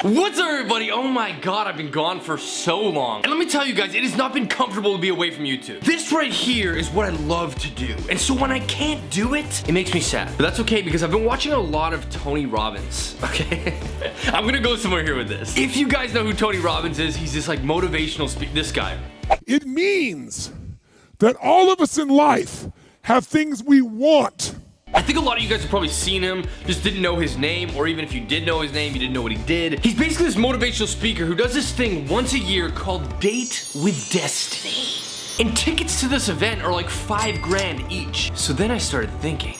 What's up, everybody? Oh my god, I've been gone for so long. And let me tell you guys, it has not been comfortable to be away from YouTube. This right here is what I love to do. And so when I can't do it, it makes me sad. But that's okay because I've been watching a lot of Tony Robbins, okay? I'm gonna go somewhere here with this. If you guys know who Tony Robbins is, he's this like motivational speaker, this guy. It means that all of us in life have things we want. I think a lot of you guys have probably seen him, just didn't know his name, or even if you did know his name, you didn't know what he did. He's basically this motivational speaker who does this thing once a year called Date with Destiny. And tickets to this event are like $5 grand each. So then I started thinking.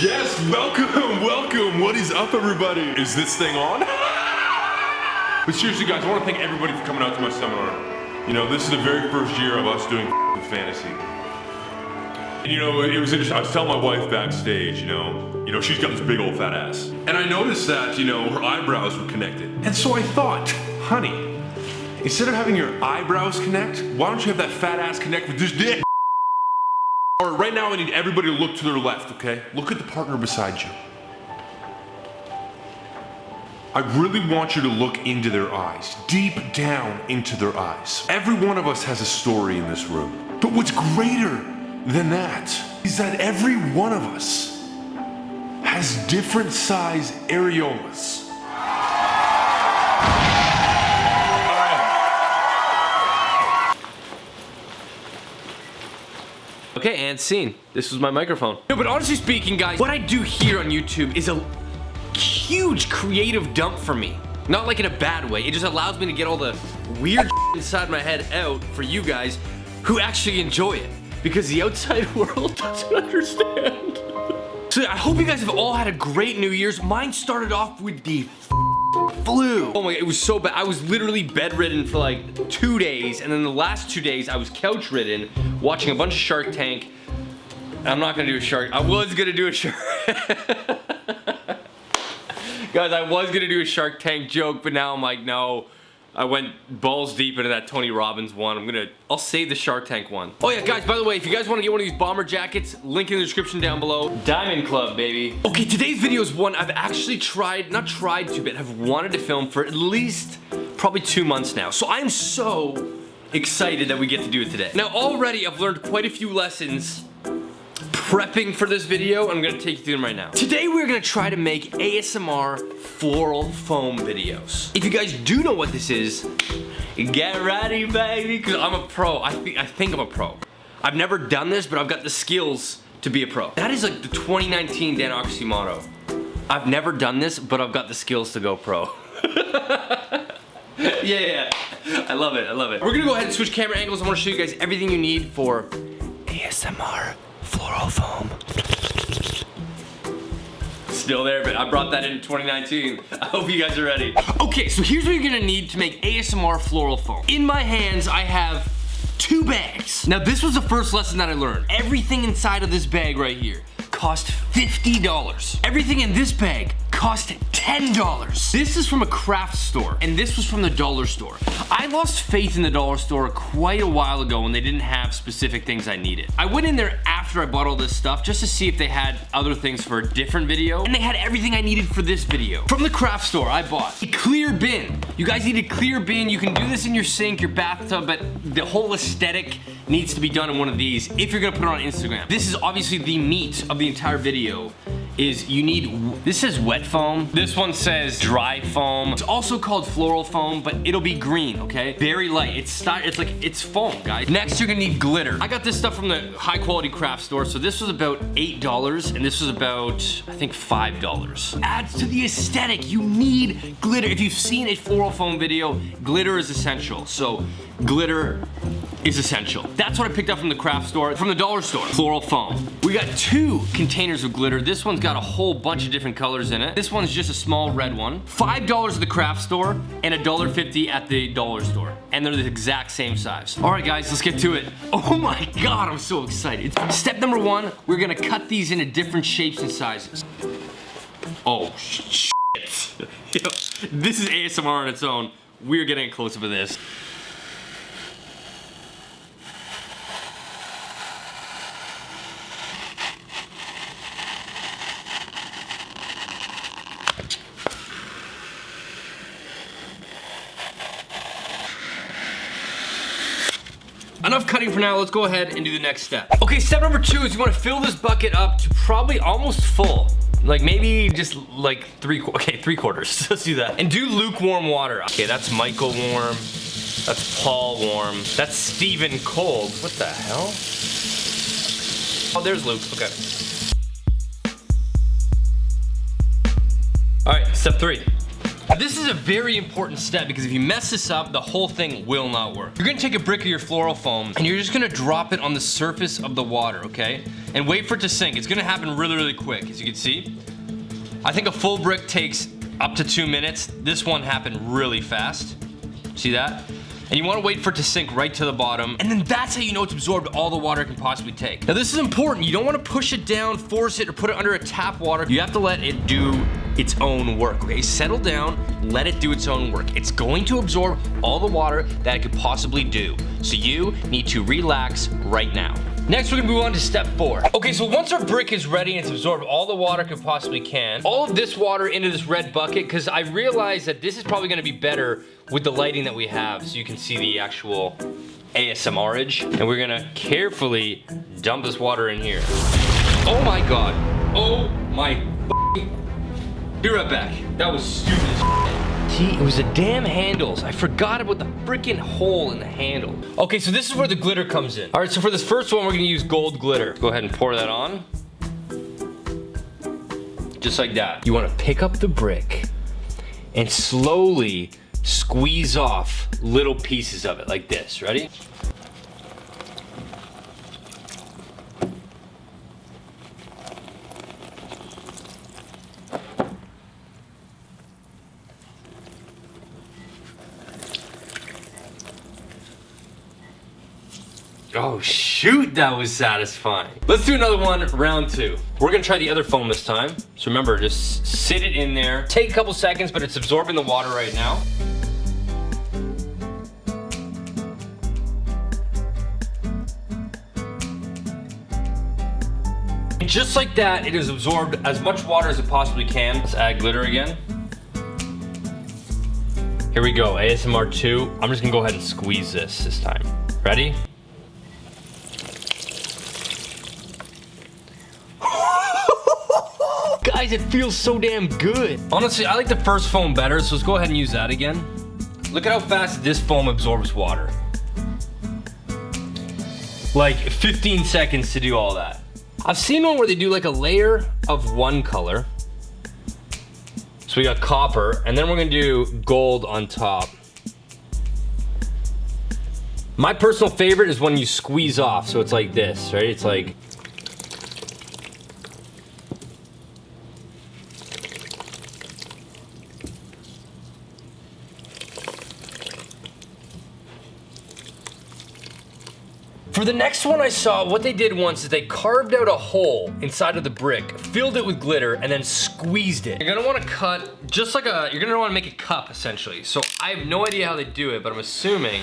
Yes, welcome. What is up, everybody? Is this thing on? But seriously, guys, I want to thank everybody for coming out to my seminar. You know, this is the very first year of us doing fantasy. And you know, it was interesting. I was telling my wife backstage, you know, she's got this big old fat ass. And I noticed that, you know, her eyebrows were connected. And so I thought, honey, instead of having your eyebrows connect, why don't you have that fat ass connect with this dick? All right, right now I need everybody to look to their left, okay? Look at the partner beside you. I really want you to look into their eyes, deep down into their eyes. Every one of us has a story in this room. But what's greater than that is that every one of us has different size areolas. Okay, and scene. This was my microphone. No, but honestly speaking, guys, what I do here on YouTube is a huge creative dump for me. Not like in a bad way. It just allows me to get all the weird inside my head out for you guys who actually enjoy it. Because the outside world doesn't understand. So I hope you guys have all had a great New Year's. Mine started off with the flu. Oh my god, it was so bad. I was literally bedridden for like 2 days, and then the last 2 days I was couch ridden, watching a bunch of Shark Tank. I'm not gonna do a shark. I was gonna do a shark. Guys, I was gonna do a Shark Tank joke, but now I'm like, no. I went balls deep into that Tony Robbins one. I'll save the Shark Tank one. Oh yeah, guys, by the way, if you guys want to get one of these bomber jackets, link in the description down below. Diamond Club, baby. Okay, today's video is one I've actually not tried to, but have wanted to film for at least probably 2 months now. So I'm so excited that we get to do it today. Now already I've learned quite a few lessons prepping for this video. I'm gonna take you through them right now. Today we're gonna try to make ASMR floral foam videos. If you guys do know what this is, get ready, baby, because I'm a pro. I think I'm a pro. I've never done this, but I've got the skills to be a pro. That is like the 2019 Dan Oxy motto. I've never done this, but I've got the skills to go pro. Yeah. I love it. We're gonna go ahead and switch camera angles. I wanna show you guys everything you need for ASMR floral foam. Still there, but I brought that in 2019. I hope you guys are ready. Okay, so here's what you're gonna need to make ASMR floral foam. In my hands, I have 2 bags. Now, this was the first lesson that I learned. Everything inside of this bag right here cost $50. Everything in this bag cost $10. This is from a craft store, and this was from the dollar store. I lost faith in the dollar store quite a while ago when they didn't have specific things I needed. I went in there after I bought all this stuff just to see if they had other things for a different video, and they had everything I needed for this video. From the craft store, I bought a clear bin. You guys need a clear bin. You can do this in your sink, your bathtub, but the whole aesthetic needs to be done in one of these if you're gonna put it on Instagram. This is obviously the meat of the entire video. Is you need, this says wet foam, this one says dry foam. It's also called floral foam, but it'll be green, okay? Very light, it's foam, guys. Next, you're gonna need glitter. I got this stuff from the high quality craft store, so this was about $8, and this was about, I think, $5. Adds to the aesthetic, you need glitter. If you've seen a floral foam video, glitter is essential, so glitter is essential. That's what I picked up from the craft store, from the dollar store. Floral foam. We got 2 containers of glitter. This one's got a whole bunch of different colors in it. This one's just a small red one. $5 at the craft store and $1.50 at the dollar store. And they're the exact same size. All right, guys, let's get to it. Oh my God, I'm so excited. Step number 1, we're gonna cut these into different shapes and sizes. Oh, shit. This is ASMR on its own. We're getting a close-up of this. Enough cutting for now, let's go ahead and do the next step. Okay, step number 2 is you wanna fill this bucket up to probably almost full. Like maybe just like 3/4. Let's do that. And do lukewarm water. Okay, that's Michael warm. That's Paul warm. That's Stephen cold. What the hell? Oh, there's Luke, okay. All right, step 3. This is a very important step because if you mess this up, the whole thing will not work. You're gonna take a brick of your floral foam and you're just gonna drop it on the surface of the water, okay? And wait for it to sink. It's gonna happen really, really quick, as you can see. I think a full brick takes up to 2 minutes. This one happened really fast. See that? And you wanna wait for it to sink right to the bottom, and then that's how you know it's absorbed all the water it can possibly take. Now this is important. You don't wanna push it down, force it, or put it under a tap water. You have to let it do its own work, okay? Settle down, let it do its own work. It's going to absorb all the water that it could possibly do. So you need to relax right now. Next, we're gonna move on to step 4. Okay, so once our brick is ready and it's absorbed all the water it possibly can, all of this water into this red bucket, because I realized that this is probably gonna be better with the lighting that we have, so you can see the actual ASMR-age. And we're gonna carefully dump this water in here. Oh my God. Oh my Be right back. That was stupid as See, it was the damn handles. I forgot about the freaking hole in the handle. Okay, so this is where the glitter comes in. All right, so for this first one, we're gonna use gold glitter. Go ahead and pour that on. Just like that. You wanna pick up the brick and slowly squeeze off little pieces of it like this. Ready? Oh shoot, that was satisfying. Let's do another one, round 2. We're gonna try the other foam this time. So remember, just sit it in there. Take a couple seconds, but it's absorbing the water right now. And just like that, it has absorbed as much water as it possibly can. Let's add glitter again. Here we go, ASMR 2. I'm just gonna go ahead and squeeze this time. Ready? Guys, it feels so damn good. Honestly, I like the first foam better, so let's go ahead and use that again. Look at how fast this foam absorbs water. Like 15 seconds to do all that. I've seen one where they do like a layer of one color. So we got copper, and then we're gonna do gold on top. My personal favorite is when you squeeze off, so it's like this, right? It's like, for the next one I saw, what they did once is they carved out a hole inside of the brick, filled it with glitter, and then squeezed it. You're gonna wanna cut just like you're gonna wanna make a cup essentially. So I have no idea how they do it, but I'm assuming.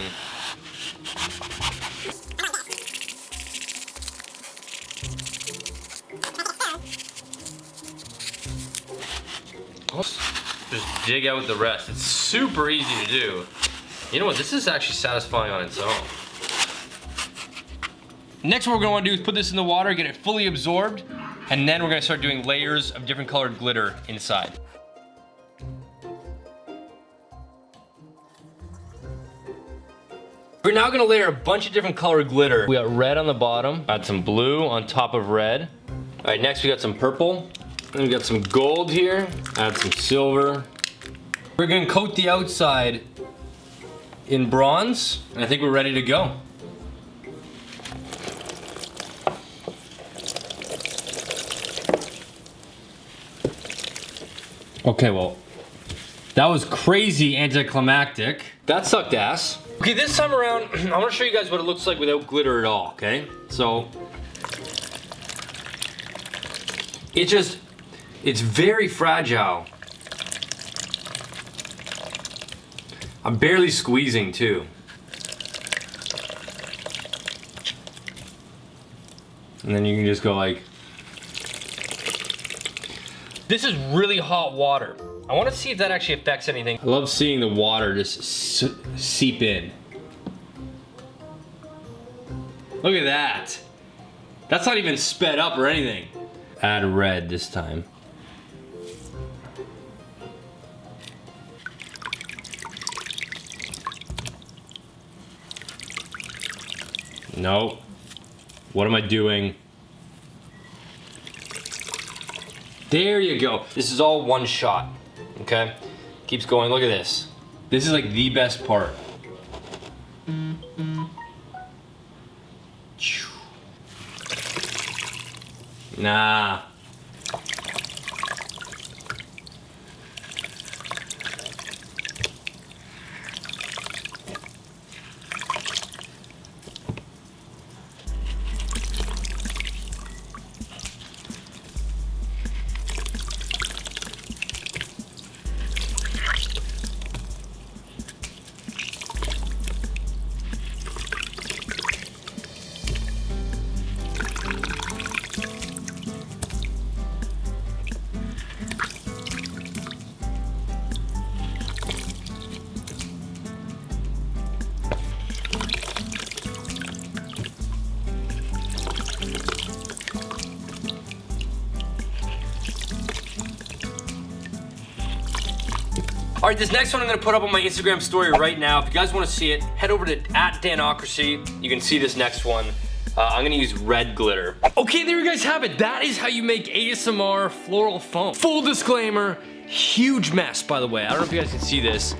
Just dig out the rest. It's super easy to do. You know what, this is actually satisfying on its own. Next what we're gonna wanna do is put this in the water, get it fully absorbed, and then we're gonna start doing layers of different colored glitter inside. We're now gonna layer a bunch of different colored glitter. We got red on the bottom, add some blue on top of red. All right, next we got some purple, and we got some gold here, add some silver. We're gonna coat the outside in bronze, and I think we're ready to go. Okay, well, that was crazy anticlimactic. That sucked ass. Okay, this time around, I wanna show you guys what it looks like without glitter at all, okay? So, it's very fragile. I'm barely squeezing too. And then you can just go like, this is really hot water. I want to see if that actually affects anything. I love seeing the water just seep in. Look at that. That's not even sped up or anything. Add red this time. No. What am I doing? There you go. This is all one shot, okay? Keeps going, look at this. This is like the best part. Nah. All right, this next one I'm gonna put up on my Instagram story right now. If you guys wanna see it, head over to @Danocracy. You can see this next one. I'm gonna use red glitter. Okay, there you guys have it. That is how you make ASMR floral foam. Full disclaimer, huge mess, by the way. I don't know if you guys can see this.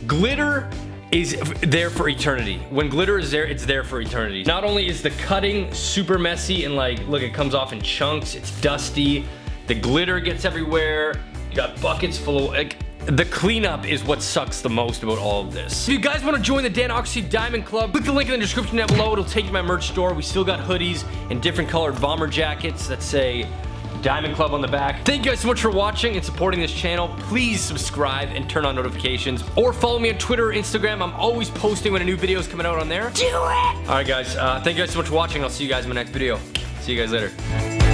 Glitter is there for eternity. When glitter is there, it's there for eternity. Not only is the cutting super messy and like, look, it comes off in chunks, it's dusty. The glitter gets everywhere. You got buckets full of, like, the cleanup is what sucks the most about all of this. If you guys want to join the Danocracy Diamond Club, click the link in the description down below. It'll take you to my merch store. We still got hoodies and different colored bomber jackets that say Diamond Club on the back. Thank you guys so much for watching and supporting this channel. Please subscribe and turn on notifications. Or follow me on Twitter or Instagram. I'm always posting when a new video is coming out on there. Do it! Alright guys, thank you guys so much for watching. I'll see you guys in my next video. See you guys later.